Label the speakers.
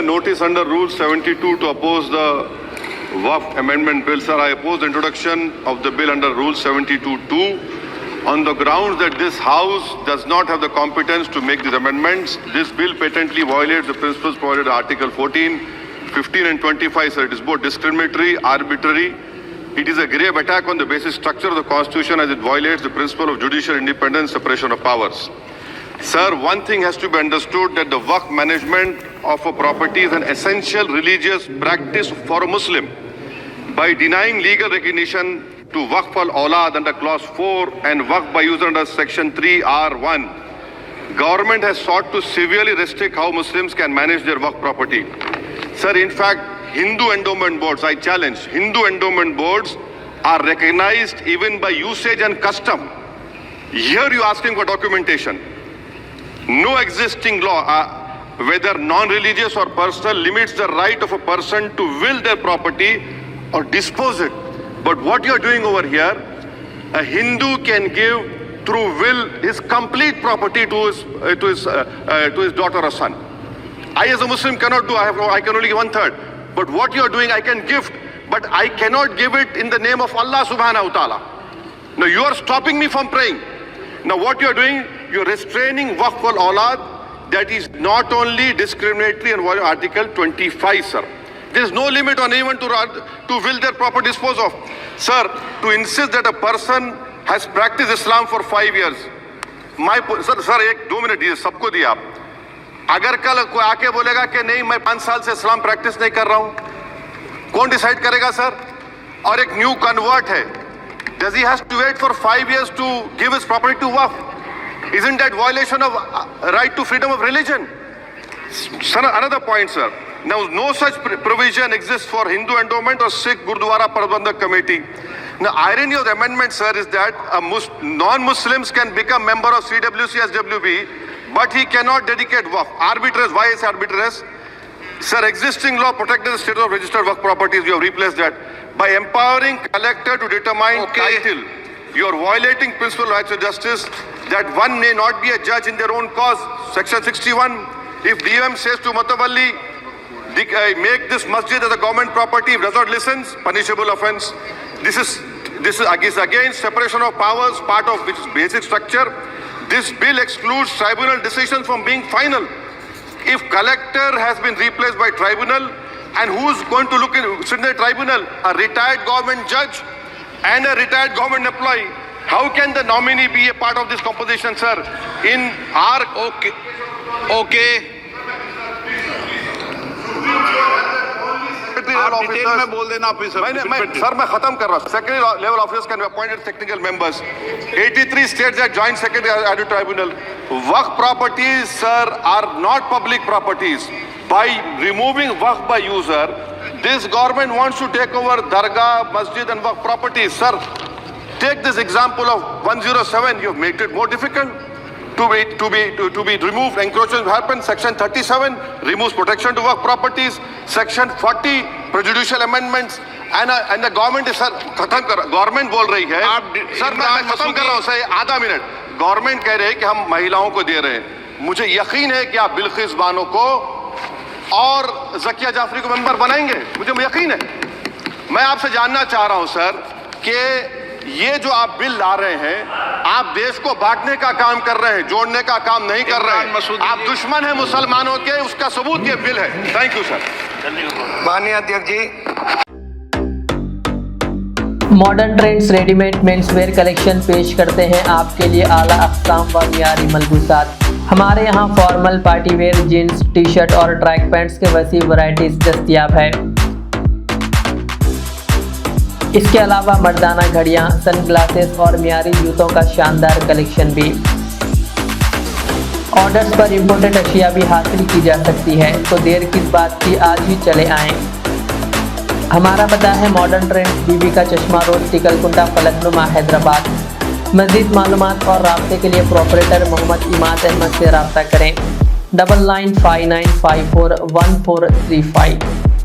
Speaker 1: Notice under Rule 72 to oppose the Waqf Amendment Bill. Sir, I oppose the introduction of the bill under Rule 72(2) on the grounds that this House does not have the competence to make these amendments. This bill patently violates the principles provided in Article 14, 15 and 25. Sir, it is both discriminatory, arbitrary. It is a grave attack on the basic structure of the Constitution as it violates the principle of judicial independence, separation of powers. Sir, one thing has to be understood, that the Waqf management of a property is an essential religious practice for a Muslim. By denying legal recognition to Waqf al-Awlad under Clause 4 and Waqf by user under Section 3(r)(1), government has sought to severely restrict how Muslims can manage their Waqf property. Sir, in fact, Hindu endowment boards, I challenge, Hindu endowment boards are recognized even by usage and custom. Here you are asking for documentation. No existing law, whether non-religious or personal, limits the right of a person to will their property or dispose it. But what you are doing over here, a Hindu can give through will his complete property to his daughter or son. I as a Muslim cannot do, I can only give 1/3. But what you are doing, I can gift, but I cannot give it in the name of Allah subhanahu wa ta'ala. Now you are stopping me from praying. Now what you are doing, you are restraining Waqf al-Awlad. That is not only discriminatory and violating Article 25, sir. There is no limit on anyone to will their property dispose of. Sir, to insist that a person has practiced Islam for 5 years. Sir, 1-2 minute दिए, सबको दिया आप. अगर कल कोई आके बोलेगा कि नहीं मैं 5 साल से इस्लाम प्रैक्टिस नहीं कर रहा हूं, कौन डिसाइड करेगा सर? और एक न्यू कन्वर्ट है, does he has to wait for 5 years to give his property to Waqf? Isn't that violation of right to freedom of religion? Sir, another point, sir. Now, no such provision exists for Hindu endowment or Sikh Gurdwara Prabandhak Committee. Now, irony of the amendment, sir, is that non-Muslims can become member of CWC, SWB, but he cannot dedicate Waqf. Arbitrous, why is arbitrous? Sir, existing law protects the status of registered Waqf properties. You have replaced that. By empowering collector to determine title, you are violating principle of rights of justice, that one may not be a judge in their own cause. Section 61, if DM says to Matawalli, make this masjid as a government property, if does not listen, punishable offense. This is against separation of powers, part of which is basic structure. This bill excludes tribunal decisions from being final. If collector has been replaced by tribunal, and who is going to sit in the tribunal? A retired government judge and a retired government employee. How can the nominee be a part of this composition, sir? In our
Speaker 2: okay. आप detail में बोल देना officer.
Speaker 1: Sir मैं खत्म कर रहा हूँ. Secondary level officers can be appointed technical members. 83 states that joint secretary added tribunal. Waqf properties, sir, are not public properties. By removing Waqf by user, this government wants to take over Dargah, Masjid and Waqf properties. Sir, take this example of 107. You have made it more difficult to be removed. Encroachment happens. Section 37 removes protection to Waqf properties. Section 40 prejudicial amendments. And the government is, sir, government बोल रही है. Sir मैं खत्म कर रहा हूँ sir, आधा minute. Government कह रहे हैं कि हम महिलाओं को दे रहे हैं. मुझे यकीन है कि आप बिल्किस बानो को और ज़किया जाफरी को मेंबर बनाएंगे. मुझे यकीन है. मैं आपसे जानना चाह रहा हूं सर कि ये जो आप बिल ला रहे हैं, आप देश को बांटने का काम कर रहे हैं, जोड़ने का काम नहीं कर रहे हैं. आप दुश्मन हैं मुसलमानों के, उसका सबूत ये बिल है. Thank you sir.
Speaker 2: माननीय अध्यक्ष जी.
Speaker 3: Modern trends readymade menswear collection पेश करते हैं आपके लिए आला अक़साम व मियारी मलबूसात. हमारे यहाँ formal partywear jeans, T shirt और ट्रैक पैंट्स के वसी वैरायटीज दस्तियाब है. इसके अलावा मर्दाना घड़ियाँ, सनग्लासेस और मियारी जूतों का शानदार कलेक्शन भी. ऑर्डर्स पर इम्पोर्टेड अशिया भी हासिल की जा सकती है, तो देर किस बात की, आज ही चले आएँ. हमारा पता है मॉडर्न ट्रेंड्स, बीबी का चश्मा रोड, टिकलकुंडा, फलकनुमा, हैदराबाद. मज़ीद मालूमात और राब्ते के लिए प्रोपरेटर मोहम्मद इमाद अहमद से रब्ता करें. 9959541435.